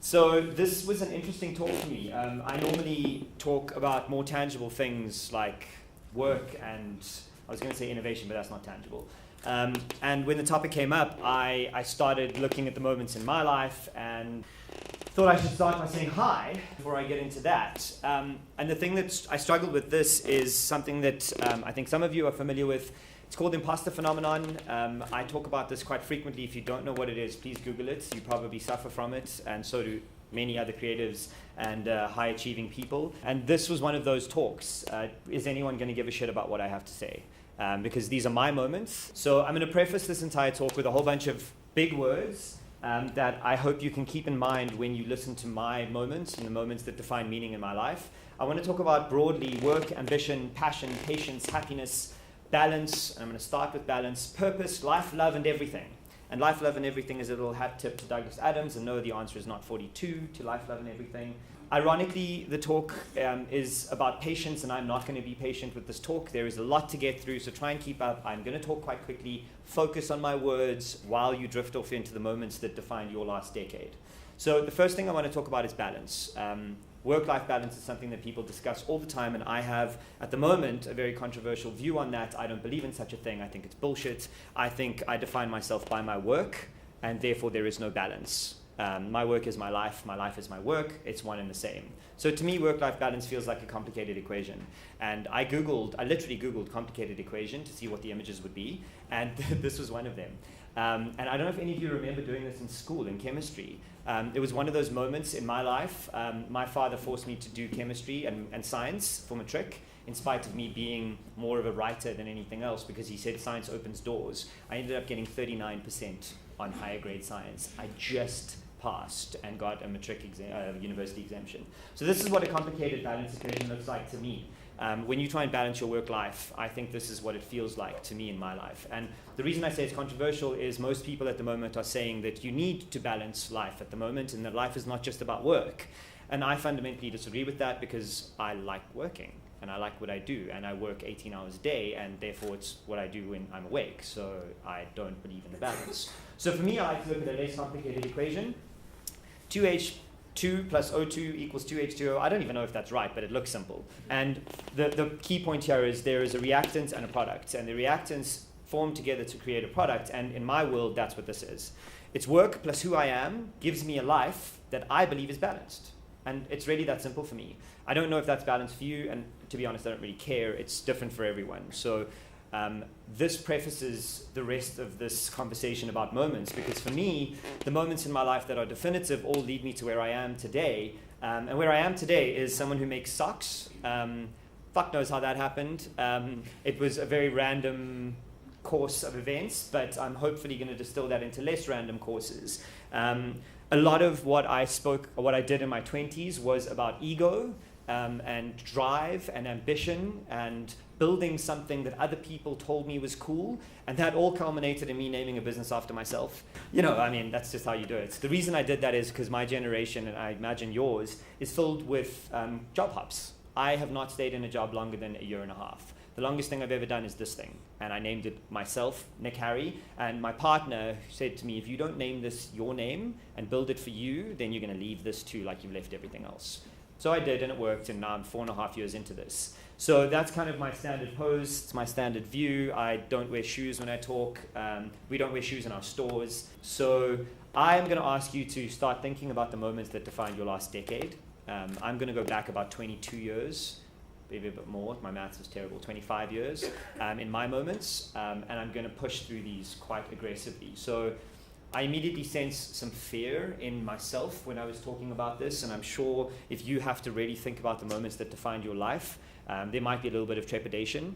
So this was an interesting talk for me. I normally talk about more tangible things like work and, I was going to say innovation, but that's not tangible. And when the topic came up, I started looking at the moments in my life and thought I should start by saying hi before I get into that. And the thing that I struggled with this is something that I think some of you are familiar with. It's called imposter phenomenon. I talk about this quite frequently. If you don't know what it is, please Google it. You probably suffer from it, and so do many other creatives and high-achieving people. And this was one of those talks. Is anyone going to give a shit about what I have to say? Because these are my moments. So I'm going to preface this entire talk with a whole bunch of big words that I hope you can keep in mind when you listen to my moments and the moments that define meaning in my life. I want to talk about broadly work, ambition, passion, patience, happiness, balance. And I'm going to start with balance, purpose, life, love, and everything. And life, love, and everything is a little hat tip to Douglas Adams. And no, the answer is not 42 to life, love, and everything. Ironically, the talk is about patience, and I'm not going to be patient with this talk. There is a lot to get through, so try and keep up. I'm going to talk quite quickly, focus on my words while you drift off into the moments that defined your last decade. So the first thing I want to talk about is balance. Work-life balance is something that people discuss all the time, and I have, at the moment, a very controversial view on that. I don't believe in such a thing. I think it's bullshit. I think I define myself by my work, and therefore there is no balance. My work is my life is my work, it's one and the same. So to me, work-life balance feels like a complicated equation. And I literally Googled complicated equation to see what the images would be, and this was one of them. And I don't know if any of you remember doing this in school, in chemistry. It was one of those moments in my life. My father forced me to do chemistry and science for matric, in spite of me being more of a writer than anything else, because he said science opens doors. I ended up getting 39% on higher grade science. I just passed and got a matric university exemption. So this is what a complicated balance equation looks like to me. When you try and balance your work life, I think this is what it feels like to me in my life. And the reason I say it's controversial is most people at the moment are saying that you need to balance life at the moment, and that life is not just about work. And I fundamentally disagree with that, because I like working and I like what I do, and I work 18 hours a day, and therefore it's what I do when I'm awake. So I don't believe in the balance. So for me, I like to look at a less complicated equation. 2H2 plus O2 equals 2H2O. I don't even know if that's right, but it looks simple. And the key point here is there is a reactant and a product, and the reactants form together to create a product, and in my world, that's what this is. It's work plus who I am gives me a life that I believe is balanced. And it's really that simple for me. I don't know if that's balanced for you, and to be honest, I don't really care. It's different for everyone. So this prefaces the rest of this conversation about moments, because for me, the moments in my life that are definitive all lead me to where I am today. And where I am today is someone who makes socks. Fuck knows how that happened. It was a very random course of events, but I'm hopefully going to distill that into less random courses. A lot of what I did in my 20s was about ego and drive and ambition and building something that other people told me was cool, and that all culminated in me naming a business after myself. That's just how you do it. The reason I did that is because my generation, and I imagine yours, is filled with job hops. I have not stayed in a job longer than a year and a half. The longest thing I've ever done is this thing, and I named it myself, Nic Harry, and my partner said to me, if you don't name this your name and build it for you, then you're going to leave this too, like you've left everything else. So I did, and it worked, and now I'm 4.5 years into this. So that's kind of my standard pose, it's my standard view. I don't wear shoes when I talk. We don't wear shoes in our stores. So I'm going to ask you to start thinking about the moments that defined your last decade. I'm going to go back about 22 years, maybe a bit more. My maths is terrible. 25 years in my moments, and I'm going to push through these quite aggressively. So I immediately sense some fear in myself when I was talking about this, and I'm sure if you have to really think about the moments that defined your life, there might be a little bit of trepidation.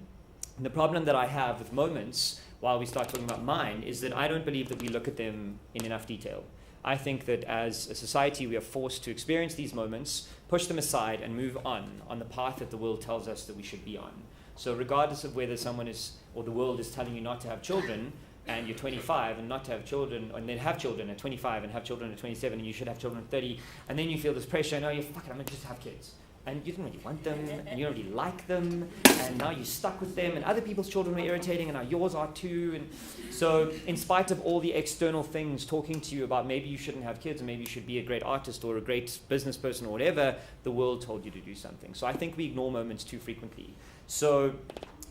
And the problem that I have with moments, while we start talking about mine, is that I don't believe that we look at them in enough detail. I think that as a society, we are forced to experience these moments, push them aside, and move on the path that the world tells us that we should be on. So regardless of whether someone is, or the world is telling you not to have children, and you're 25 and not to have children, and then have children at 25 and have children at 27, and you should have children at 30, and then you feel this pressure, no, I'm going to just have kids. and you didn't really want them, and you don't really like them, and now you're stuck with them, and other people's children were irritating, and now yours are too. And so in spite of all the external things talking to you about maybe you shouldn't have kids, and maybe you should be a great artist or a great business person or whatever, the world told you to do something. So I think we ignore moments too frequently. So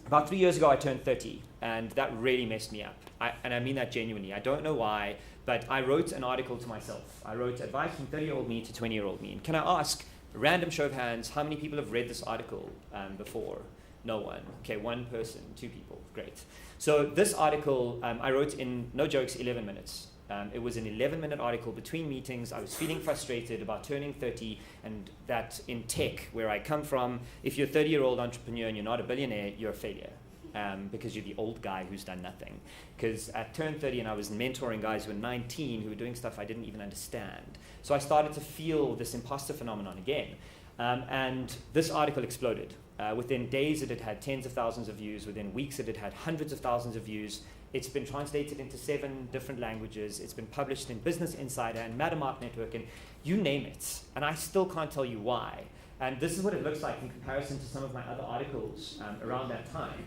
about 3 years ago, I turned 30, and that really messed me up. And I mean that genuinely. I don't know why, but I wrote an article to myself. I wrote advice from 30-year-old me to 20-year-old me. And can I ask, random show of hands, how many people have read this article before? No one. Okay, one person, 2 people. Great. So this article I wrote in, no jokes, 11 minutes. It was an 11-minute article between meetings. I was feeling frustrated about turning 30, and that in tech, where I come from, if you're a 30-year-old entrepreneur and you're not a billionaire, you're a failure. Because you're the old guy who's done nothing. Because I turned 30 and I was mentoring guys who were 19 who were doing stuff I didn't even understand. So I started to feel this imposter phenomenon again. And this article exploded. Within days it had had tens of thousands of views. Within weeks it had had hundreds of thousands of views. It's been translated into 7 different languages. It's been published in Business Insider and Mattermark Network and you name it. And I still can't tell you why. And this is what it looks like in comparison to some of my other articles around that time.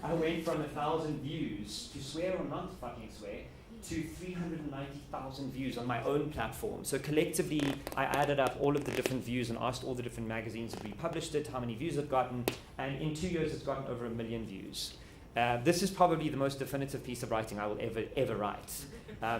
I went from 1,000 views, to swear or not fucking swear, to 390,000 views on my own platform. So collectively, I added up all of the different views and asked all the different magazines that republished it, how many views it gotten, and in 2 years it's gotten over 1 million views. This is probably the most definitive piece of writing I will ever write.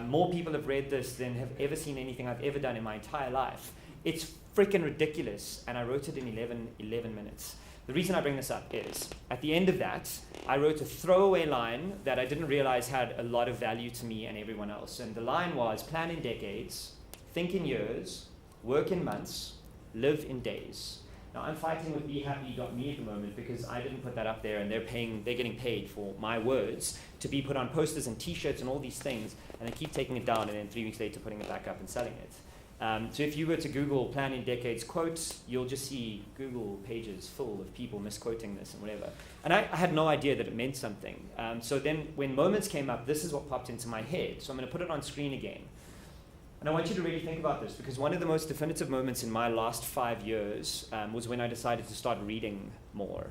More people have read this than have ever seen anything I've ever done in my entire life. It's freaking ridiculous, and I wrote it in 11 minutes. The reason I bring this up is, at the end of that, I wrote a throwaway line that I didn't realize had a lot of value to me and everyone else. And the line was, plan in decades, think in years, work in months, live in days. Now, I'm fighting with BeHappy.me at the moment because I didn't put that up there, and they're getting paid for my words to be put on posters and T-shirts and all these things, and they keep taking it down, and then 3 weeks later putting it back up and selling it. So if you were to Google plan in decades quotes, you'll just see Google pages full of people misquoting this and whatever. And I had no idea that it meant something. So then when moments came up, this is what popped into my head. So I'm going to put it on screen again. And I want you to really think about this, because one of the most definitive moments in my last 5 years was when I decided to start reading more.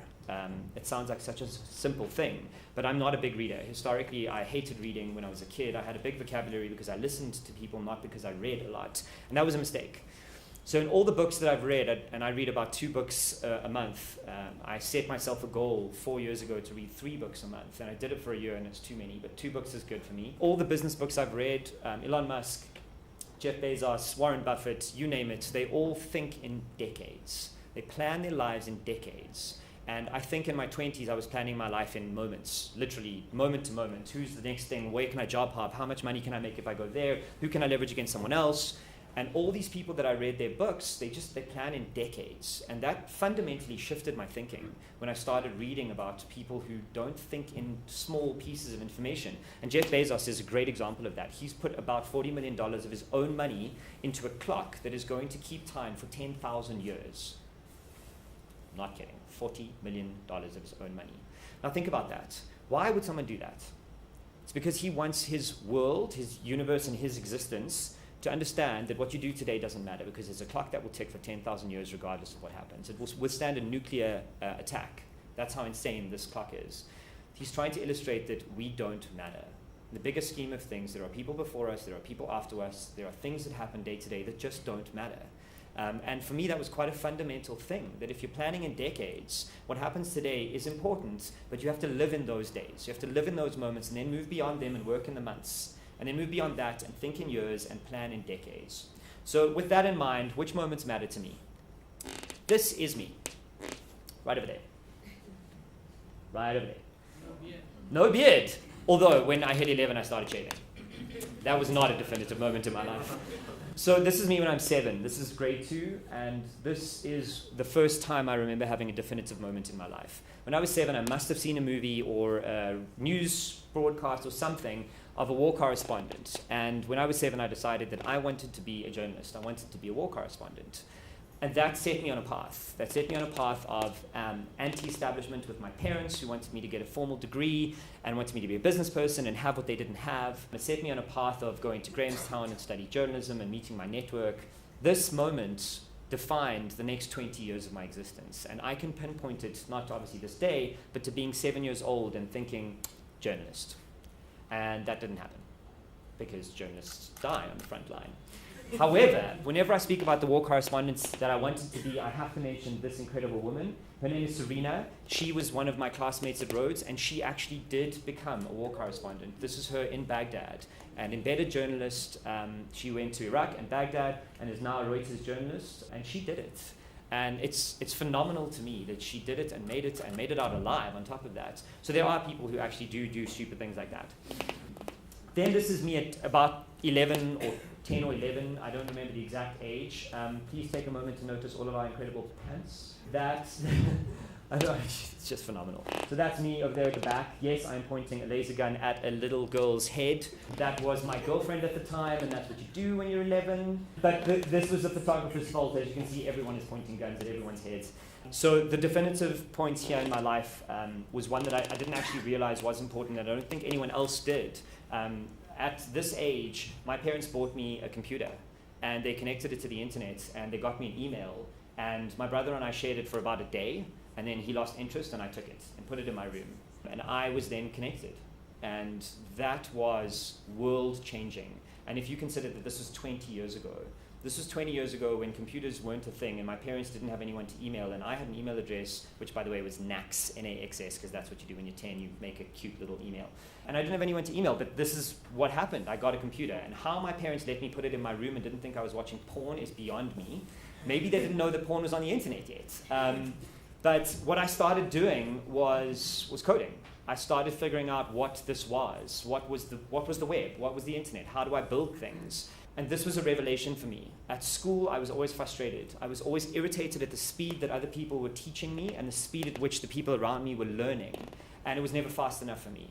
It sounds like such a simple thing, but I'm not a big reader. Historically, I hated reading when I was a kid. I had a big vocabulary because I listened to people, not because I read a lot. And that was a mistake. So in all the books that I've read, and I read about 2 books a month, I set myself a goal 4 years ago to read 3 books a month, and I did it for a year, and it's too many, but 2 books is good for me. All the business books I've read, Elon Musk, Jeff Bezos, Warren Buffett, you name it, they all think in decades. They plan their lives in decades. And I think in my 20s, I was planning my life in moments, literally moment to moment. Who's the next thing? Where can I job hop? How much money can I make if I go there? Who can I leverage against someone else? And all these people that I read their books, they plan in decades. And that fundamentally shifted my thinking when I started reading about people who don't think in small pieces of information. And Jeff Bezos is a great example of that. He's put about $40 million of his own money into a clock that is going to keep time for 10,000 years. Not kidding. $40 million of his own money. Now think about that. Why would someone do that? It's because he wants his world, his universe, and his existence to understand that what you do today doesn't matter, because there's a clock that will tick for 10,000 years regardless of what happens. It will withstand a nuclear attack. That's how insane this clock is. He's trying to illustrate that we don't matter. In the bigger scheme of things, there are people before us, there are people after us, there are things that happen day to day that just don't matter. And for me, that was quite a fundamental thing, that if you're planning in decades, what happens today is important, but you have to live in those days. You have to live in those moments and then move beyond them and work in the months. And then move beyond that and think in years and plan in decades. So with that in mind, which moments matter to me? This is me. Right over there. Right over there. No beard. No beard. Although when I hit 11, I started shaving. That was not a definitive moment in my life. So this is me when I'm 7. This is grade 2, and this is the first time I remember having a definitive moment in my life. When I was 7, I must have seen a movie or a news broadcast or something of a war correspondent. And when I was 7, I decided that I wanted to be a journalist. I wanted to be a war correspondent. And that set me on a path. That set me on a path of anti-establishment with my parents, who wanted me to get a formal degree and wanted me to be a business person and have what they didn't have. It set me on a path of going to Grahamstown and study journalism and meeting my network. This moment defined the next 20 years of my existence. And I can pinpoint it, not obviously this day, but to being 7 years old and thinking, journalist. And that didn't happen, because journalists die on the front line. However, whenever I speak about the war correspondent that I wanted to be, I have to mention this incredible woman. Her name is Serena. She was one of my classmates at Rhodes, and she actually did become a war correspondent. This is her in Baghdad, an embedded journalist. She went to Iraq and Baghdad and is now a Reuters journalist, and she did it. And it's phenomenal to me that she did it and made it out alive on top of that. So there are people who actually do stupid things like that. Then this is me at about 11 or 10 or 11, I don't remember the exact age. Please take a moment to notice all of our incredible pants. That's, I don't know, it's just phenomenal. So that's me over there at the back. Yes, I'm pointing a laser gun at a little girl's head. That was my girlfriend at the time, and that's what you do when you're 11. But this was a photographer's fault. As you can see, everyone is pointing guns at everyone's heads. So the definitive points here in my life was one that I didn't actually realize was important, and I don't think anyone else did. At this age, my parents bought me a computer, and they connected it to the internet, and they got me an email, and my brother and I shared it for about a day, and then he lost interest, and I took it and put it in my room, and I was then connected, and that was world-changing. And if you consider that this was 20 years ago, this was 20 years ago when computers weren't a thing, and my parents didn't have anyone to email, and I had an email address, which by the way was Nax, N-A-X-S, because that's what you do when you're 10, you make a cute little email. And I didn't have anyone to email, but this is what happened. I got a computer, and how my parents let me put it in my room and didn't think I was watching porn is beyond me. Maybe they didn't know that porn was on the internet yet. But what I started doing was coding. I started figuring out what this was. What was the web? What was the internet? How do I build things? And this was a revelation for me. At school, I was always frustrated. I was always irritated at the speed that other people were teaching me and the speed at which the people around me were learning. And it was never fast enough for me.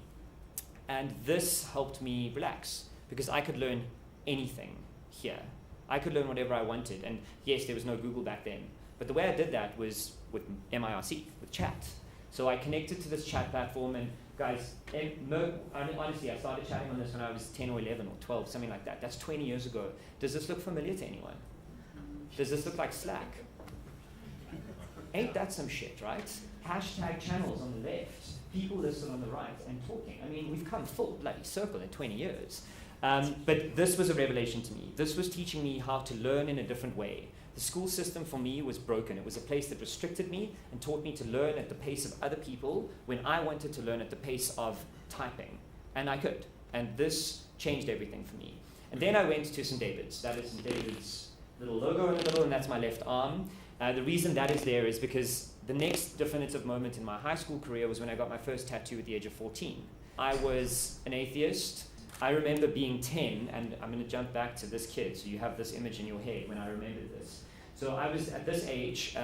And this helped me relax, because I could learn anything here. I could learn whatever I wanted. And yes, there was no Google back then. But the way I did that was with MIRC, with chat. So I connected to this chat platform, and guys, honestly, I started chatting on this when I was 10 or 11 or 12, something like that. That's 20 years ago. Does this look familiar to anyone? Does this look like Slack? Ain't that some shit, right? Hashtag channels on the left, people listed on the right, and talking. I mean, we've come full bloody circle in 20 years. But this was a revelation to me. This was teaching me how to learn in a different way. The school system for me was broken. It was a place that restricted me and taught me to learn at the pace of other people when I wanted to learn at the pace of typing. And I could. And this changed everything for me. And then I went to St. David's. That is St. David's little logo in the middle, and that's my left arm. The reason that is there is because the next definitive moment in my high school career was when I got my first tattoo at the age of 14. I was an atheist. I remember being 10, and I'm going to jump back to this kid, so you have this image in your head when I remember this. So I was at this age,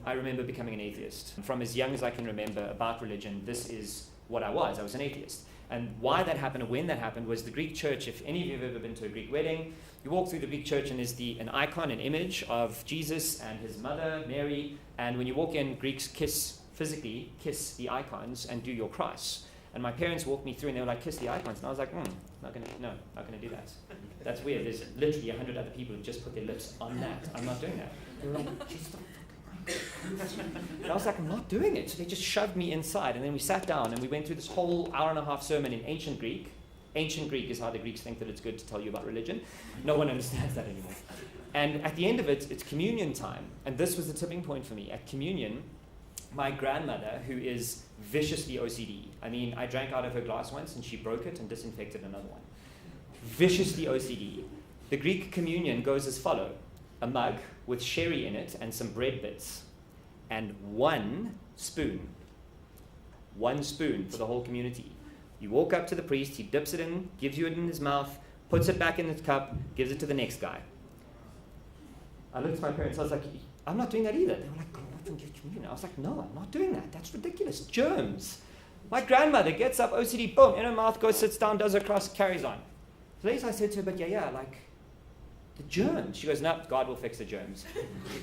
I remember becoming an atheist. From as young as I can remember about religion, this is what I was. I was an atheist. And why that happened and when that happened was the Greek church. If any of you have ever been to a Greek wedding, you walk through the Greek church and there's an icon, an image of Jesus and his mother, Mary. And when you walk in, Greeks physically kiss the icons and do your cross. And my parents walked me through and they were like, kiss the icons. And I was like, not going to do that. That's weird. There's literally 100 other people who just put their lips on that. I'm not doing that. They were like, kiss the fucking icons. And I was like, I'm not doing it. So they just shoved me inside. And then we sat down and we went through this whole hour-and-a-half sermon in ancient Greek. Ancient Greek is how the Greeks think that it's good to tell you about religion. No one understands that anymore. And at the end of it, it's communion time. And this was the tipping point for me. At communion, my grandmother, who is viciously OCD. I mean, I drank out of her glass once and she broke it and disinfected another one. Viciously OCD. The Greek communion goes as follows. A mug with sherry in it and some bread bits. And one spoon. One spoon for the whole community. You walk up to the priest, he dips it in, gives you it in his mouth, puts it back in his cup, gives it to the next guy. I looked at my parents, I was like, I'm not doing that either. They were like, I was like, no, I'm not doing that. That's ridiculous. Germs. My grandmother gets up, OCD, boom, in her mouth, goes, sits down, does her cross, carries on. So later I said to her, but like, the germs. She goes, no, God will fix the germs.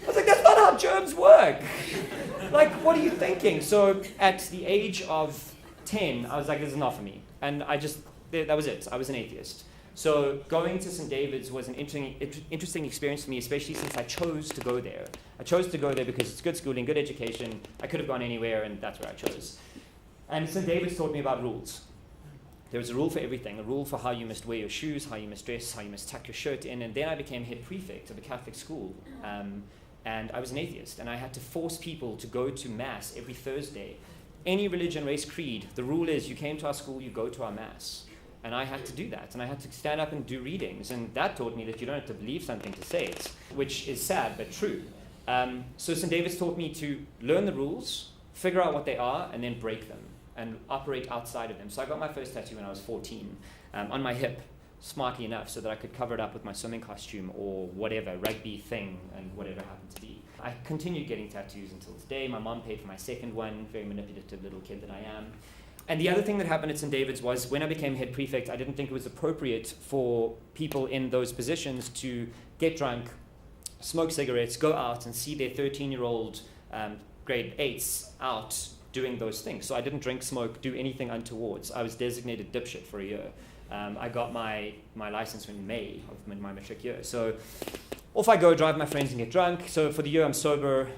I was like, that's not how germs work. Like, what are you thinking? So at the age of 10, I was like, this is not for me. And that was it. I was an atheist. So going to St. David's was an interesting experience for me, especially since I chose to go there. I chose to go there because it's good schooling, good education. I could have gone anywhere, and that's where I chose. And St. David's taught me about rules. There was a rule for everything, a rule for how you must wear your shoes, how you must dress, how you must tuck your shirt in. And then I became head prefect of a Catholic school. And I was an atheist, and I had to force people to go to Mass every Thursday. Any religion, race, creed, the rule is you came to our school, you go to our Mass. And I had to do that, and I had to stand up and do readings. And that taught me that you don't have to believe something to say it, which is sad but true. So St. David's taught me to learn the rules, figure out what they are, and then break them and operate outside of them. So I got my first tattoo when I was 14 on my hip, smartly enough, so that I could cover it up with my swimming costume or whatever, rugby thing and whatever happened to be. I continued getting tattoos until today. My mom paid for my second one, very manipulative little kid that I am. And the other thing that happened at St. David's was when I became head prefect, I didn't think it was appropriate for people in those positions to get drunk, smoke cigarettes, go out and see their 13-year-old grade 8s out doing those things. So I didn't drink, smoke, do anything untowards. I was designated dipshit for a year. I got my license in May of my matric year. So off I go, drive my friends and get drunk. So for the year I'm sober,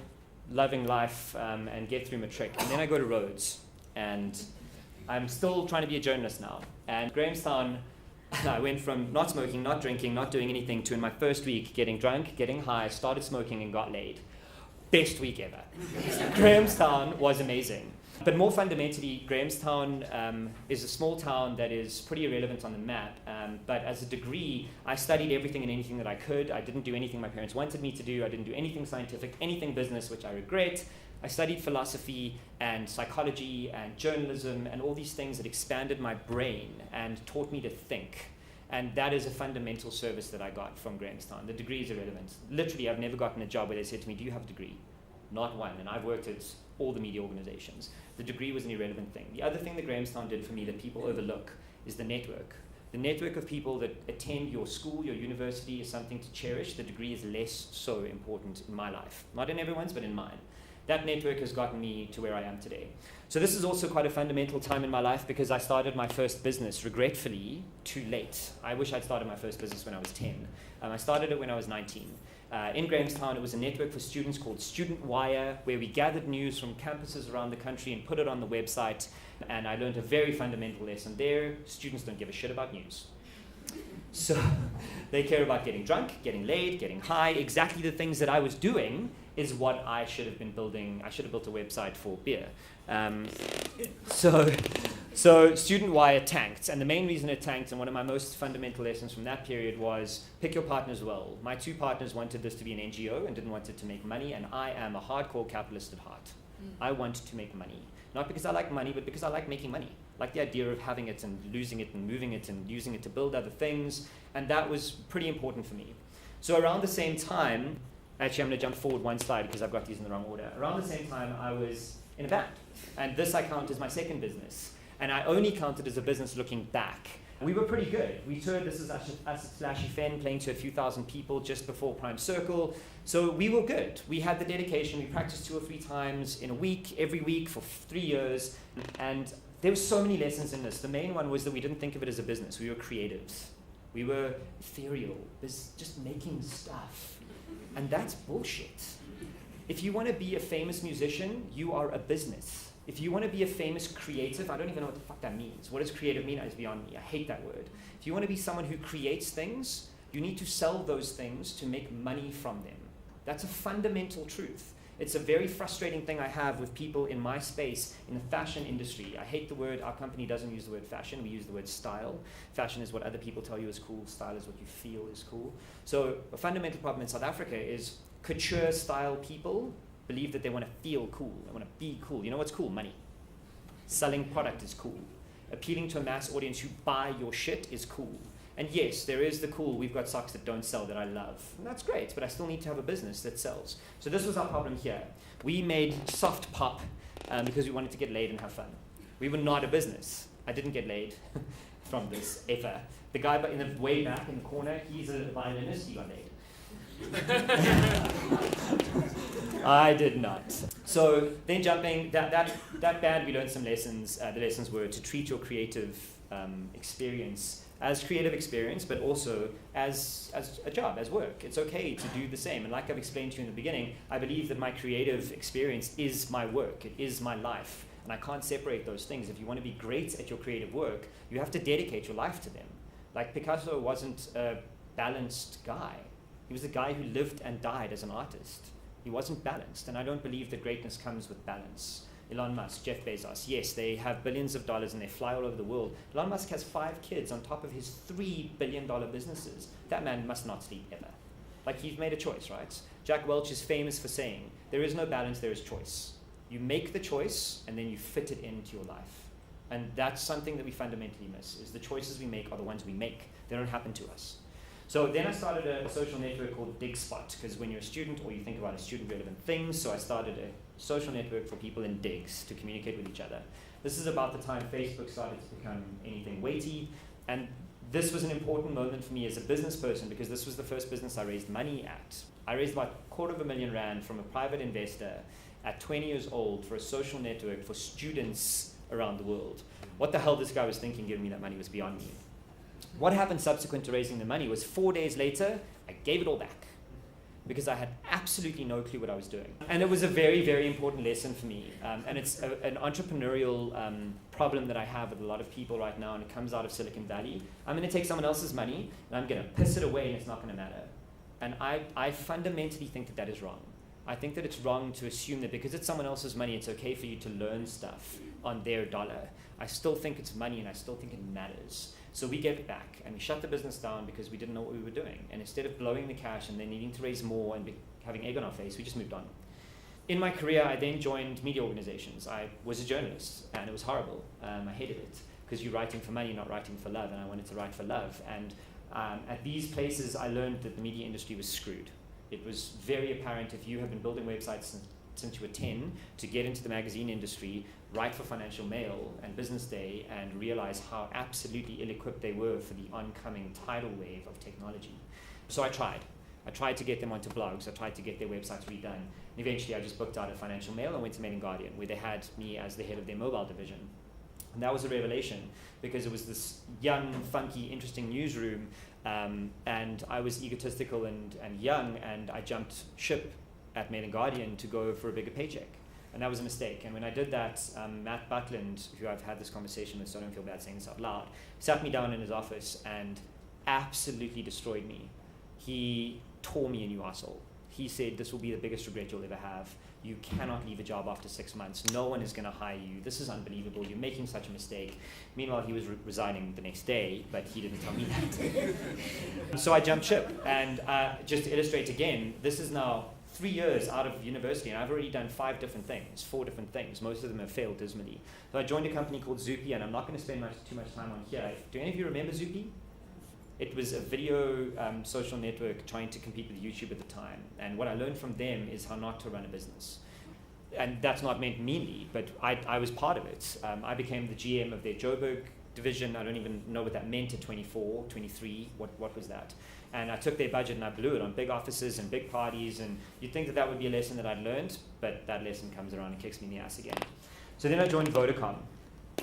loving life, and get through matric. And then I go to Rhodes, and I'm still trying to be a journalist now. And Grahamstown, I went from not smoking, not drinking, not doing anything to in my first week getting drunk, getting high, started smoking and got laid. Best week ever. Grahamstown was amazing. But more fundamentally, Grahamstown is a small town that is pretty irrelevant on the map. But as a degree, I studied everything and anything that I could. I didn't do anything my parents wanted me to do. I didn't do anything scientific, anything business, which I regret. I studied philosophy and psychology and journalism and all these things that expanded my brain and taught me to think. And that is a fundamental service that I got from Grahamstown. The degree is irrelevant. Literally, I've never gotten a job where they said to me, do you have a degree? Not one. And I've worked at all the media organizations. The degree was an irrelevant thing. The other thing that Grahamstown did for me that people overlook is the network. The network of people that attend your school, your university, is something to cherish. The degree is less so important in my life. Not in everyone's, but in mine. That network has gotten me to where I am today. So this is also quite a fundamental time in my life because I started my first business, regretfully, too late. I wish I'd started my first business when I was 10. I started it when I was 19. In Grahamstown, it was a network for students called Student Wire, where we gathered news from campuses around the country and put it on the website. And I learned a very fundamental lesson there. Students don't give a shit about news. So they care about getting drunk, getting laid, getting high. Exactly the things that I was doing is what I should have been building. I should have built a website for beer. So Student Wire tanked, and the main reason it tanked, and one of my most fundamental lessons from that period was pick your partners well. My two partners wanted this to be an NGO and didn't want it to make money, and I am a hardcore capitalist at heart. I want to make money. Not because I like money, but because I like making money. Like the idea of having it and losing it and moving it and using it to build other things, and that was pretty important for me. So around the same time, actually I'm going to jump forward one slide because I've got these in the wrong order. Around the same time, I was in a band, and this I count as my second business. And I only count it as a business looking back. We were pretty good. We toured, this is us at Slashy Fen, playing to a few thousand people just before Prime Circle. So we were good. We had the dedication. We practiced 2 or 3 times in a week, every week for 3 years. And there were so many lessons in this. The main one was that we didn't think of it as a business. We were creatives. We were ethereal. There's just making stuff. And that's bullshit. If you want to be a famous musician, you are a business. If you want to be a famous creative, I don't even know what the fuck that means. What does creative mean? It's beyond me. I hate that word. If you want to be someone who creates things, you need to sell those things to make money from them. That's a fundamental truth. It's a very frustrating thing I have with people in my space in the fashion industry. I hate the word. Our company doesn't use the word fashion. We use the word style. Fashion is what other people tell you is cool. Style is what you feel is cool. So a fundamental problem in South Africa is couture style people believe that they want to feel cool. They want to be cool. You know what's cool? Money. Selling product is cool. Appealing to a mass audience who buy your shit is cool. And yes, there is the cool, we've got socks that don't sell that I love. And that's great, but I still need to have a business that sells. So this was our problem here. We made soft pop because we wanted to get laid and have fun. We were not a business. I didn't get laid from this, ever. The guy in the way back in the corner, he's a violinist, he got laid. I did not. So then jumping, that band, we learned some lessons. The lessons were to treat your creative experience as creative experience, but also as a job, as work. It's okay to do the same. And like I've explained to you in the beginning, I believe that my creative experience is my work. It is my life. And I can't separate those things. If you want to be great at your creative work, you have to dedicate your life to them. Like Picasso wasn't a balanced guy. He was a guy who lived and died as an artist. He wasn't balanced. And I don't believe that greatness comes with balance. Elon Musk, Jeff Bezos, yes, they have billions of dollars and they fly all over the world. Elon Musk has 5 kids on top of his $3 billion businesses. That man must not sleep ever. Like, he's made a choice, right? Jack Welch is famous for saying, there is no balance, there is choice. You make the choice and then you fit it into your life. And that's something that we fundamentally miss, is the choices we make are the ones we make. They don't happen to us. So then I started a social network called DigSpot, because when you're a student, or you think about a student-relevant things, so I started a social network for people in digs to communicate with each other. This is about the time Facebook started to become anything weighty, and this was an important moment for me as a business person, because this was the first business I raised money at. I raised about R250,000 from a private investor at 20 years old for a social network for students around the world. What the hell this guy was thinking giving me that money was beyond me. What happened subsequent to raising the money was 4 days later, I gave it all back because I had absolutely no clue what I was doing. And it was a very, very important lesson for me. And it's an entrepreneurial problem that I have with a lot of people right now, and it comes out of Silicon Valley. I'm going to take someone else's money, and I'm going to piss it away, and it's not going to matter. And I fundamentally think that that is wrong. I think that it's wrong to assume that because it's someone else's money, it's okay for you to learn stuff on their dollar. I still think it's money, and I still think it matters. So we gave it back, and we shut the business down because we didn't know what we were doing. And instead of blowing the cash and then needing to raise more and having egg on our face, we just moved on. In my career, I then joined media organizations. I was a journalist, and it was horrible. I hated it, because you're writing for money, not writing for love, and I wanted to write for love. And at these places, I learned that the media industry was screwed. It was very apparent if you have been building websites since you were 10 to get into the magazine industry, write for Financial Mail and Business Day, and realize how absolutely ill-equipped they were for the oncoming tidal wave of technology. So I tried to get them onto blogs. I tried to get their websites redone. And eventually I just booked out at Financial Mail and went to Mail and Guardian, where they had me as the head of their mobile division. And that was a revelation, because it was this young, funky, interesting newsroom, and I was egotistical and young, and I jumped ship at Mail and Guardian to go for a bigger paycheck. And that was a mistake. And when I did that, Matt Butland, who I've had this conversation with, so I don't feel bad saying this out loud, sat me down in his office and absolutely destroyed me. He tore me a new asshole. He said, this will be the biggest regret you'll ever have. You cannot leave a job after 6 months. No one is going to hire you. This is unbelievable. You're making such a mistake. Meanwhile, he was resigning the next day, but he didn't tell me that. So I jumped ship. And just to illustrate again, this is now 3 years out of university, and I've already done 4 different things. Most of them have failed dismally. So I joined a company called Zoopy, and I'm not going to spend too much time on here. Do any of you remember Zoopy? It was a video social network trying to compete with YouTube at the time. And what I learned from them is how not to run a business. And that's not meant meanly, but I was part of it. I became the GM of their Joburg division. I don't even know what that meant at 24, 23. What was that? And I took their budget and I blew it on big offices and big parties. And you'd think that that would be a lesson that I'd learned, but that lesson comes around and kicks me in the ass again. So then I joined Vodacom.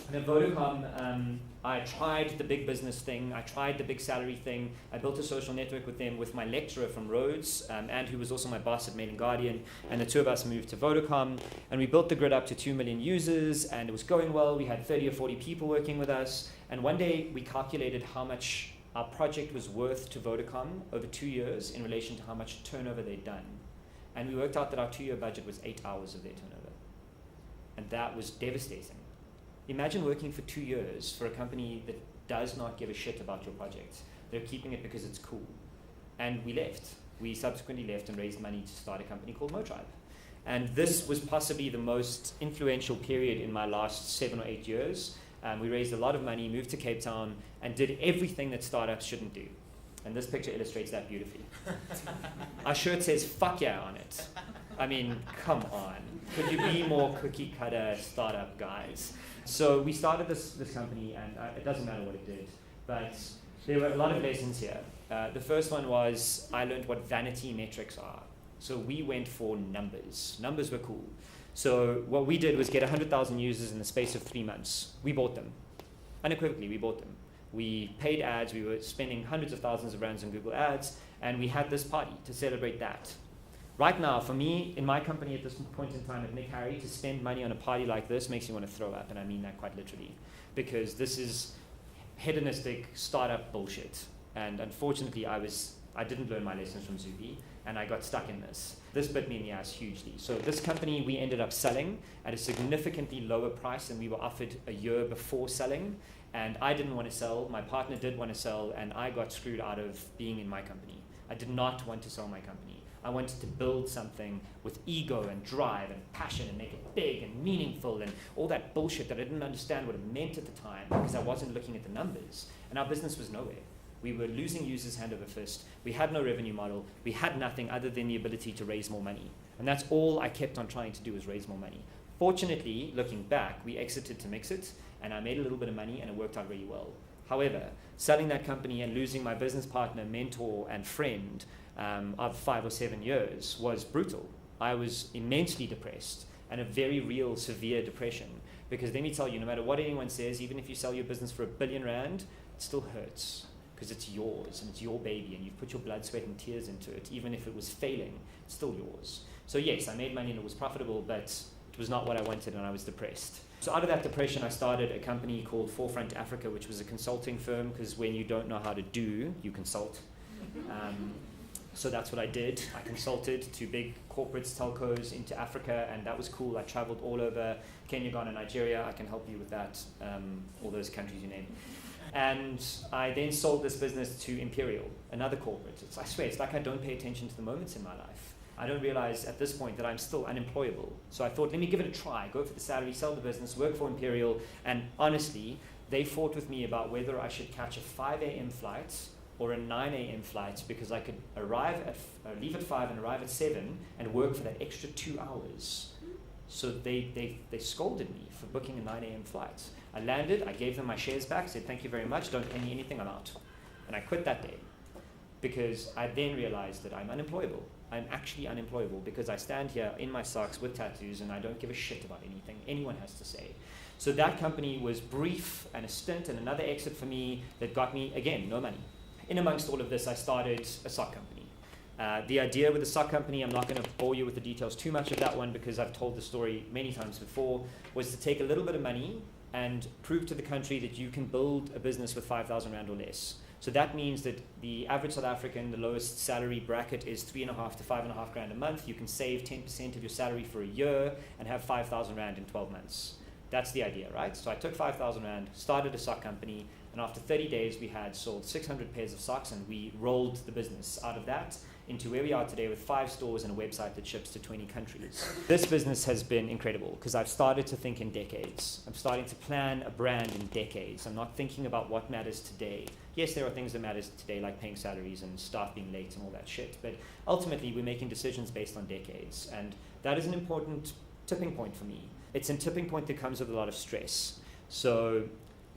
And at Vodacom, I tried the big business thing. I tried the big salary thing. I built a social network with them with my lecturer from Rhodes, and who was also my boss at Mail and Guardian. And the two of us moved to Vodacom. And we built the grid up to 2 million users, and it was going well. We had 30 or 40 people working with us. And one day, we calculated how much our project was worth to Vodacom over 2 years in relation to how much turnover they'd done. And we worked out that our 2-year budget was 8 hours of their turnover. And that was devastating. Imagine working for 2 years for a company that does not give a shit about your project. They're keeping it because it's cool. And we left. We subsequently left and raised money to start a company called MoTribe. And this was possibly the most influential period in my last 7 or 8 years. We raised a lot of money, moved to Cape Town, and did everything that startups shouldn't do. And this picture illustrates that beautifully. Our shirt says, fuck yeah on it. I mean, come on. Could you be more cookie cutter startup guys? So we started this company, and it doesn't matter what it did, but there were a lot of lessons here. The first one was I learned what vanity metrics are. So we went for numbers. Numbers were cool. So what we did was get 100,000 users in the space of 3 months. We bought them. Unequivocally, we bought them. We paid ads, we were spending hundreds of thousands of rands on Google Ads, and we had this party to celebrate that. Right now, for me, in my company at this point in time at Nic Harry, to spend money on a party like this makes me want to throw up, and I mean that quite literally, because this is hedonistic startup bullshit. And unfortunately, I didn't learn my lessons from Zuby, and I got stuck in this. This bit me in the ass hugely. So this company we ended up selling at a significantly lower price than we were offered a year before selling, and I didn't want to sell, my partner did want to sell, and I got screwed out of being in my company. I did not want to sell my company. I wanted to build something with ego and drive and passion and make it big and meaningful and all that bullshit that I didn't understand what it meant at the time because I wasn't looking at the numbers. And our business was nowhere. We were losing users hand over fist. We had no revenue model. We had nothing other than the ability to raise more money. And that's all I kept on trying to do, was raise more money. Fortunately, looking back, we exited to mix it, and I made a little bit of money, and it worked out really well. However, selling that company and losing my business partner, mentor, and friend of 5 or 7 years was brutal. I was immensely depressed, and a very real, severe depression. Because let me tell you, no matter what anyone says, even if you sell your business for R1 billion, it still hurts. Because it's yours, and it's your baby, and you've put your blood, sweat, and tears into it. Even if it was failing, it's still yours. So yes, I made money and it was profitable, but it was not what I wanted, and I was depressed. So out of that depression, I started a company called Forefront Africa, which was a consulting firm, because when you don't know how to do, you consult. So that's what I did. I consulted to big corporates, telcos into Africa, and that was cool. I traveled all over Kenya, Ghana, Nigeria. I can help you with that, all those countries you name. And I then sold this business to Imperial, another corporate. I swear, it's like I don't pay attention to the moments in my life. I don't realize at this point that I'm still unemployable. So I thought, let me give it a try, go for the salary, sell the business, work for Imperial. And honestly, they fought with me about whether I should catch a 5 a.m. flight or a 9 a.m. flight, because I could leave at 5 and arrive at 7 and work for that extra 2 hours. So they scolded me for booking a 9 a.m. flight. I landed, I gave them my shares back, said thank you very much, don't pay me anything, I'm out. And I quit that day because I then realized that I'm unemployable. I'm actually unemployable because I stand here in my socks with tattoos and I don't give a shit about anything anyone has to say. So that company was brief and a stint and another exit for me that got me, again, no money. In amongst all of this, I started a sock company. The idea with the sock company, I'm not going to bore you with the details too much of that one because I've told the story many times before, was to take a little bit of money and prove to the country that you can build a business with 5,000 Rand or less. So that means that the average South African, the lowest salary bracket is 3.5 to 5.5 grand a month. You can save 10% of your salary for a year and have 5,000 Rand in 12 months. That's the idea, right? So I took 5,000 Rand, started a sock company, and after 30 days we had sold 600 pairs of socks, and we rolled the business out of that into where we are today with 5 stores and a website that ships to 20 countries. This business has been incredible because I've started to think in decades. I'm starting to plan a brand in decades. I'm not thinking about what matters today. Yes, there are things that matter today, like paying salaries and staff being late and all that shit, but ultimately we're making decisions based on decades, and that is an important tipping point for me. It's a tipping point that comes with a lot of stress. So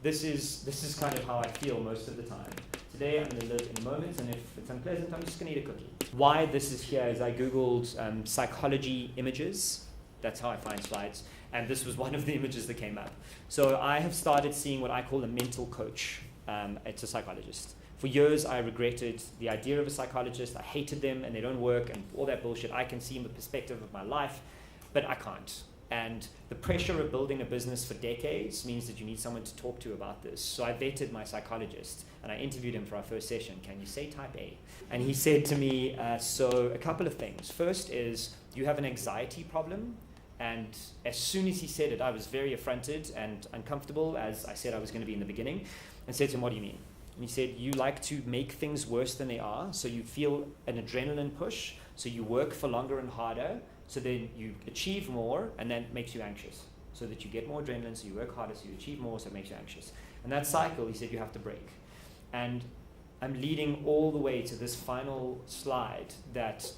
this is kind of how I feel most of the time. Today I'm going to live in the moment, and if it's unpleasant, I'm just going to eat a cookie. Why this is here is I Googled psychology images. That's how I find slides. And this was one of the images that came up. So I have started seeing what I call a mental coach. It's a psychologist. For years, I regretted the idea of a psychologist. I hated them, and they don't work, and all that bullshit. I can see in the perspective of my life, but I can't. And the pressure of building a business for decades means that you need someone to talk to about this. So I vetted my psychologist, and I interviewed him for our first session. Can you say type A? And he said to me, so a couple of things. First is, you have an anxiety problem. And as soon as he said it, I was very affronted and uncomfortable, as I said I was going to be in the beginning, and said to him, what do you mean? And he said, you like to make things worse than they are, so you feel an adrenaline push, so you work for longer and harder, so then you achieve more, and then it makes you anxious. So that you get more adrenaline, so you work harder, so you achieve more, so it makes you anxious. And that cycle, he said, you have to break. And I'm leading all the way to this final slide that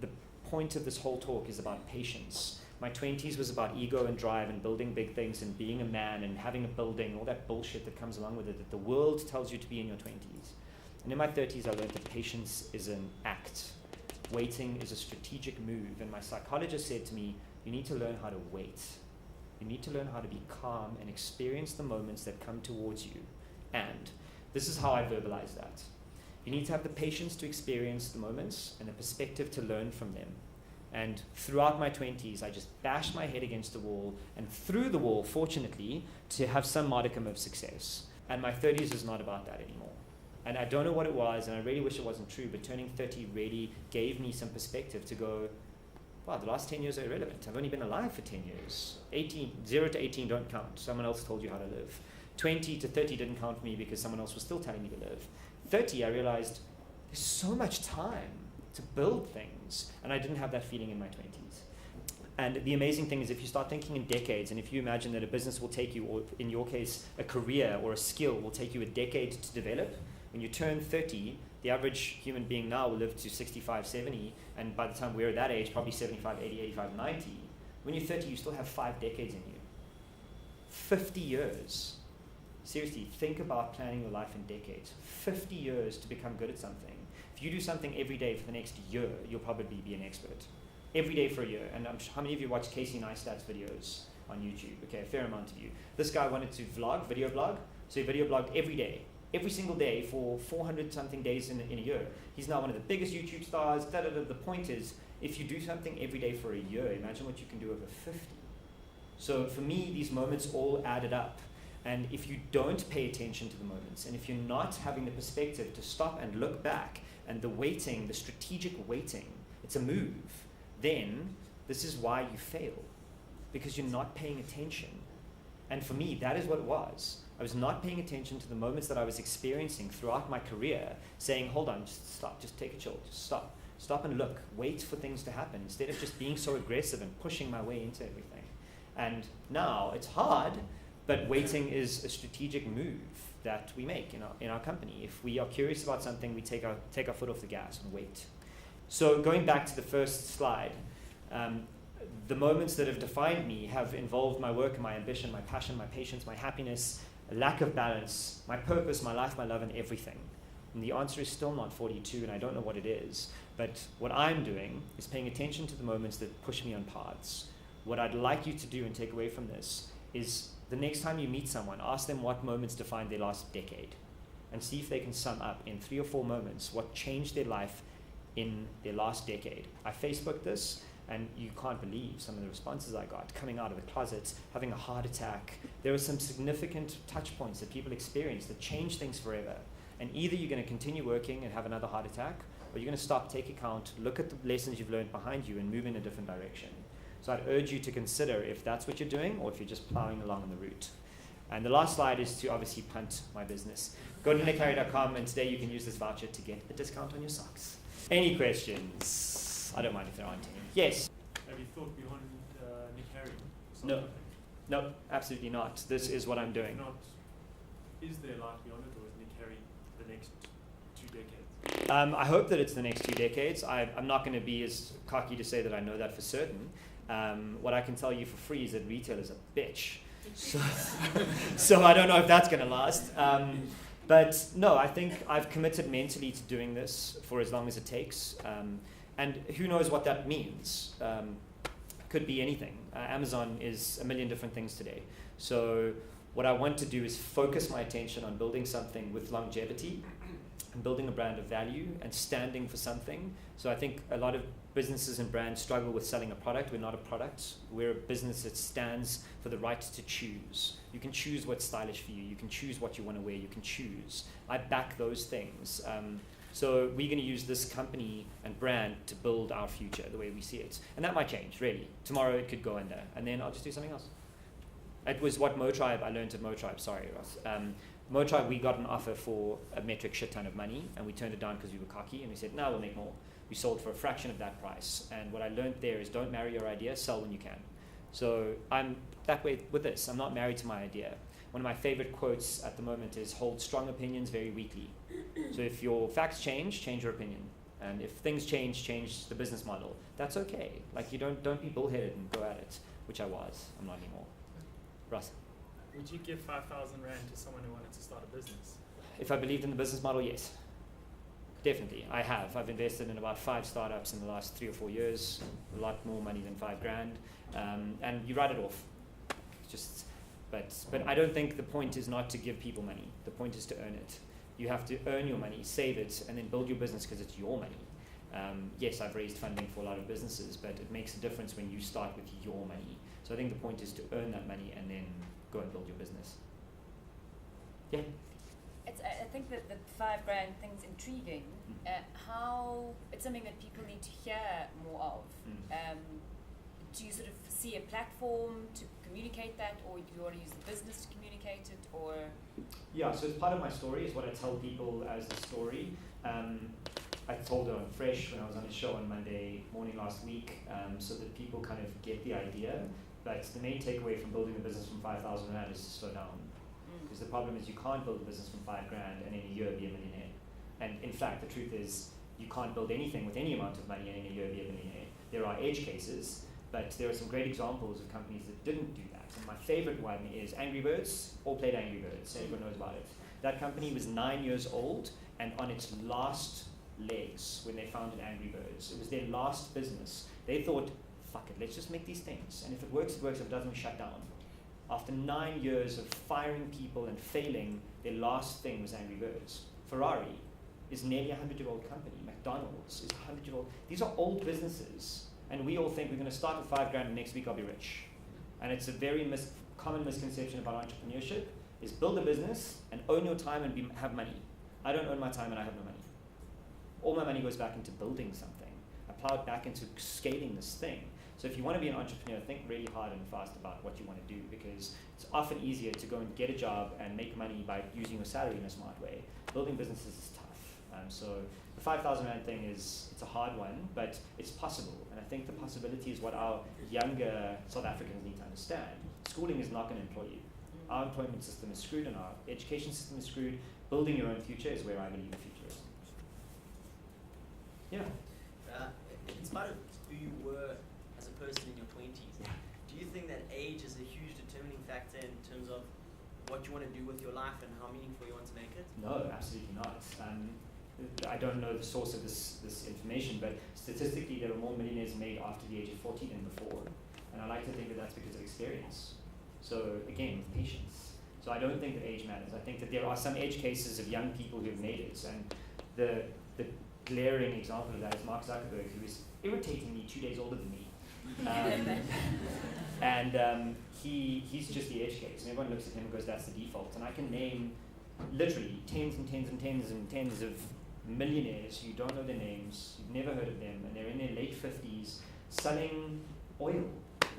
the point of this whole talk is about patience. My 20s was about ego and drive and building big things and being a man and having a building, all that bullshit that comes along with it, that the world tells you to be in your 20s. And in my 30s, I learned that patience is an act. Waiting is a strategic move. And my psychologist said to me, you need to learn how to wait. You need to learn how to be calm and experience the moments that come towards you And this is how I verbalize that. You need to have the patience to experience the moments and the perspective to learn from them. And throughout my 20s, I just bashed my head against the wall, and through the wall, fortunately, to have some modicum of success. And my 30s is not about that anymore. And I don't know what it was, and I really wish it wasn't true, but turning 30 really gave me some perspective to go, wow, the last 10 years are irrelevant. I've only been alive for 10 years. 0 to 18 don't count. Someone else told you how to live. 20 to 30 didn't count for me because someone else was still telling me to live. 30, I realized there's so much time to build things, and I didn't have that feeling in my 20s. And the amazing thing is, if you start thinking in decades, and if you imagine that a business will take you, or in your case, a career or a skill will take you a decade to develop, when you turn 30, the average human being now will live to 65, 70, and by the time we're that age, probably 75, 80, 85, 90. When you're 30, you still have 5 decades in you. 50 years. Seriously, think about planning your life in decades. 50 years to become good at something. If you do something every day for the next year, you'll probably be an expert. Every day for a year. And how many of you watch Casey Neistat's videos on YouTube? Okay, a fair amount of you. This guy wanted to video blog. So he video blogged every day. Every single day for 400 something days in a year. He's now one of the biggest YouTube stars. The point is, if you do something every day for a year, imagine what you can do over 50. So for me, these moments all added up. And if you don't pay attention to the moments, and if you're not having the perspective to stop and look back, and the waiting, the strategic waiting, it's a move, then this is why you fail. Because you're not paying attention. And for me, that is what it was. I was not paying attention to the moments that I was experiencing throughout my career, saying, hold on, just stop, just take a chill, just stop. Stop and look, wait for things to happen, instead of just being so aggressive and pushing my way into everything. And now, it's hard, but waiting is a strategic move that we make in our company. If we are curious about something, we take our foot off the gas and wait. So going back to the first slide, the moments that have defined me have involved my work and my ambition, my passion, my patience, my happiness, a lack of balance, my purpose, my life, my love, and everything. And the answer is still not 42, and I don't know what it is. But what I'm doing is paying attention to the moments that push me on paths. What I'd like you to do and take away from this is the next time you meet someone, ask them what moments defined their last decade, and see if they can sum up in 3 or 4 moments what changed their life in their last decade. I Facebooked this, and you can't believe some of the responses I got. Coming out of the closet, having a heart attack. There were some significant touch points that people experienced that changed things forever. And either you're going to continue working and have another heart attack, or you're going to stop, take account, look at the lessons you've learned behind you, and move in a different direction. So I'd urge you to consider if that's what you're doing, or if you're just plowing along on the route. And the last slide is to obviously punt my business. Go to nicharry.com, and today you can use this voucher to get a discount on your socks. Any questions? I don't mind if there aren't any. Yes? Have you thought beyond Nic Harry? No, absolutely not. This is what I'm doing. Is there life beyond it, or is Nic Harry the next 2 decades? I hope that it's the next 2 decades. I'm not going to be as cocky to say that I know that for certain. What I can tell you for free is that retail is a bitch. So I don't know if that's going to last. But no, I think I've committed mentally to doing this for as long as it takes. And who knows what that means. Could be anything. Amazon is a million different things today. So what I want to do is focus my attention on building something with longevity, and building a brand of value and standing for something. So I think a lot of businesses and brands struggle with selling a product. We're not a product. We're a business that stands for the right to choose. You can choose what's stylish for you. You can choose what you want to wear. You can choose. I back those things. So we're going to use this company and brand to build our future the way we see it. And that might change, really. Tomorrow it could go under. And then I'll just do something else. It was what I learned at Motribe. Sorry, Ross. Motribe, we got an offer for a metric shit ton of money, and we turned it down because we were cocky, and we said, no, we'll make more. We sold for a fraction of that price. And what I learned there is don't marry your idea, sell when you can. So I'm that way with this. I'm not married to my idea. One of my favorite quotes at the moment is hold strong opinions very weakly. So if your facts change your opinion. And if things change the business model. That's okay. Like you don't be bullheaded and go at it, which I was. I'm not anymore. Russ? Would you give 5,000 Rand to someone who wanted to start a business? If I believed in the business model, yes. Definitely, I have. I've invested in about 5 startups in the last 3 or 4 years. A lot more money than $5,000. And you write it off. Just But I don't think the point is not to give people money. The point is to earn it. You have to earn your money, save it, and then build your business because it's your money. Yes, I've raised funding for a lot of businesses, but it makes a difference when you start with your money. So I think the point is to earn that money and then go and build your business. Yeah. I think that the $5,000 thing's intriguing. How it's something that people need to hear more of. Do you sort of see a platform to communicate that, or do you want to use the business to communicate it, or? Yeah, so it's part of my story, is what I tell people as the story. I told it on Fresh when I was on a show on Monday morning last week, so that people kind of get the idea. But the main takeaway from building a business from 5,000 Rand is to slow down. Because the problem is you can't build a business from $5,000 and in a year be a millionaire. And in fact, the truth is you can't build anything with any amount of money and in a year be a millionaire. There are edge cases, but there are some great examples of companies that didn't do that. And my favorite one is Angry Birds. All played Angry Birds. Everyone knows about it. That company was 9 years old and on its last legs when they founded Angry Birds. It was their last business. They thought, fuck it, let's just make these things. And if it works, it works. If it doesn't, we shut down. After 9 years of firing people and failing, their last thing was Angry Birds. Ferrari is nearly a 100-year-old company. McDonald's is 100-year-old. These are old businesses. And we all think we're going to start with $5,000 and next week I'll be rich. And it's a very common misconception about entrepreneurship is build a business and own your time and have money. I don't own my time and I have no money. All my money goes back into building something. I plow it back into scaling this thing. So if you want to be an entrepreneur, think really hard and fast about what you want to do, because it's often easier to go and get a job and make money by using your salary in a smart way. Building businesses is tough. So the 5,000 Rand thing it's a hard one, but it's possible. And I think the possibility is what our younger South Africans need to understand. Schooling is not going to employ you. Our employment system is screwed and our education system is screwed. Building your own future is where I believe the future is. Yeah. In spite of who you were as a person in your 20s, do you think that age is a huge determining factor in terms of what you want to do with your life and how meaningful you want to make it? No, absolutely not. I don't know the source of this information, but statistically there are more millionaires made after the age of 40 than before. And I like to think that that's because of experience. So again, with patience. So I don't think that age matters. I think that there are some edge cases of young people who have made it. And the glaring example of that is Mark Zuckerberg, who is irritatingly 2 days older than me. He's just the edge case. And everyone looks at him and goes, that's the default. And I can name literally tens and tens and tens and tens of millionaires who don't know their names, you've never heard of them, and they're in their late 50s selling oil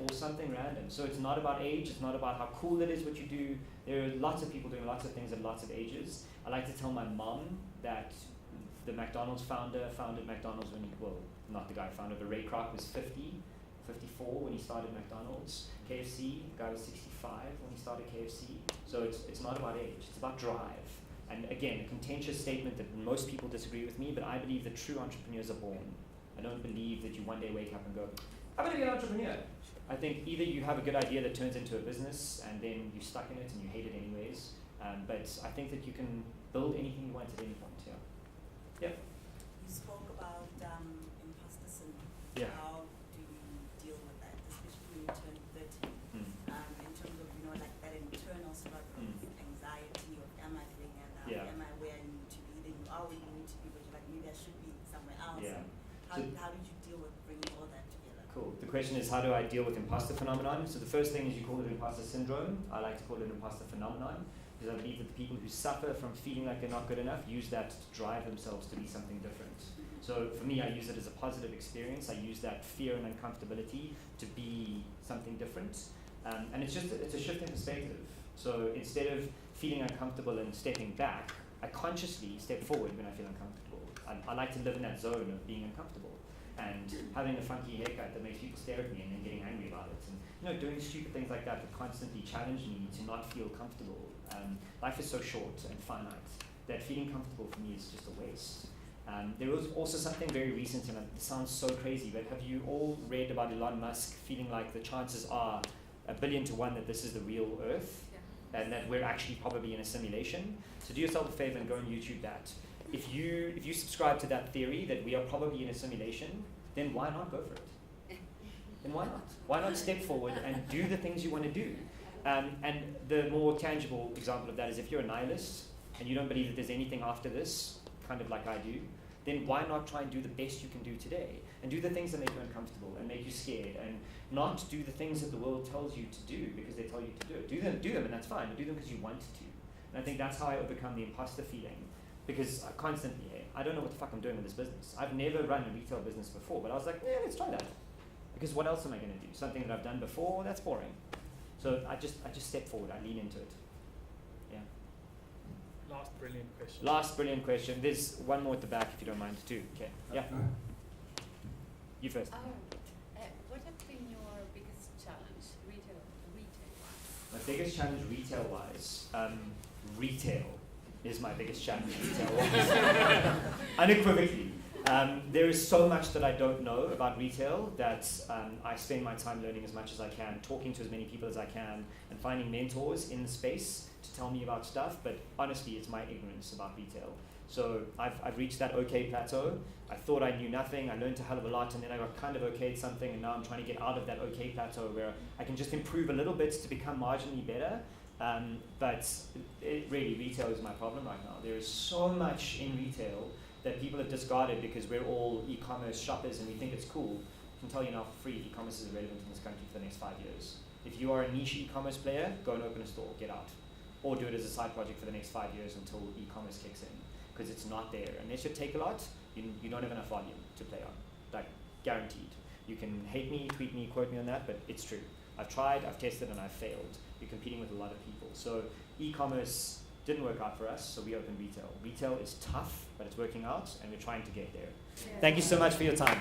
or something random. So it's not about age, it's not about how cool it is what you do. There are lots of people doing lots of things at lots of ages. I like to tell my mom that the McDonald's founder founded McDonald's when not the guy who founded, but Ray Kroc was 54 when he started McDonald's. KFC, the guy was 65 when he started KFC. So it's not about age, it's about drive. And again, a contentious statement that most people disagree with me, but I believe that true entrepreneurs are born. I don't believe that you one day wake up and go, I'm going to be an entrepreneur. I think either you have a good idea that turns into a business and then you're stuck in it and you hate it anyways. But I think that you can build anything you want at any point, yeah. You spoke about imposter syndrome. Yeah. How do you deal with that, especially when you turn 30? In terms of, like that internal struggle, anxiety of am I doing enough? Am I where I need to be? Then you are where you need to be, but you're like, maybe I should be somewhere else. Yeah. How did you deal with bringing all that together? Cool. The question is, how do I deal with imposter phenomenon? So the first thing is you call it imposter syndrome. I like to call it imposter phenomenon, because I believe that the people who suffer from feeling like they're not good enough use that to drive themselves to be something different. So for me, I use it as a positive experience. I use that fear and uncomfortability to be something different. And it's a shift in perspective. So instead of feeling uncomfortable and stepping back, I consciously step forward when I feel uncomfortable. I like to live in that zone of being uncomfortable and having a funky haircut that makes people stare at me and then getting angry about it. And doing stupid things like that constantly challenge me to not feel comfortable. Life is so short and finite that feeling comfortable for me is just a waste. There was also something very recent, and it sounds so crazy, but have you all read about Elon Musk feeling like the chances are 1 billion to 1 that this is the real Earth, and that we're actually probably in a simulation? So do yourself a favor and go and YouTube that. If you subscribe to that theory that we are probably in a simulation, then why not go for it? Then why not? Why not step forward and do the things you want to do? And the more tangible example of that is if you're a nihilist and you don't believe that there's anything after this, kind of like I do, then why not try and do the best you can do today? And do the things that make you uncomfortable and make you scared, and not do the things that the world tells you to do because they tell you to do it. Do them, and that's fine, but do them because you want to. And I think that's how I overcome the imposter feeling, because I don't know what the fuck I'm doing with this business. I've never run a retail business before, but I was like, yeah, let's try that. Because what else am I going to do? Something that I've done before? That's boring. So I just step forward. I lean into it. Yeah. Last brilliant question. There's one more at the back if you don't mind too. Okay. Yeah. You first. What has been your biggest challenge retail-wise? My biggest challenge retail-wise, retail is my biggest challenge retail-wise. Unequivocally. There is so much that I don't know about retail that I spend my time learning as much as I can, talking to as many people as I can, and finding mentors in the space to tell me about stuff. But honestly, it's my ignorance about retail. So I've reached that okay plateau. I thought I knew nothing. I learned a hell of a lot, and then I got kind of okay at something, and now I'm trying to get out of that okay plateau where I can just improve a little bit to become marginally better. But really, retail is my problem right now. There is so much in retail that people have discarded because we're all e-commerce shoppers and we think it's cool. I can tell you now for free, e-commerce is irrelevant in this country for the next 5 years. If you are a niche e-commerce player, go and open a store, get out. Or do it as a side project for the next 5 years until e-commerce kicks in. Because it's not there. Unless you take a lot, you don't have enough volume to play on. Like, guaranteed. You can hate me, tweet me, quote me on that, but it's true. I've tried, I've tested, and I've failed. You're competing with a lot of people. So e-commerce didn't work out for us, so we opened retail. Retail is tough, but it's working out, and we're trying to get there. Yeah. Thank you so much for your time.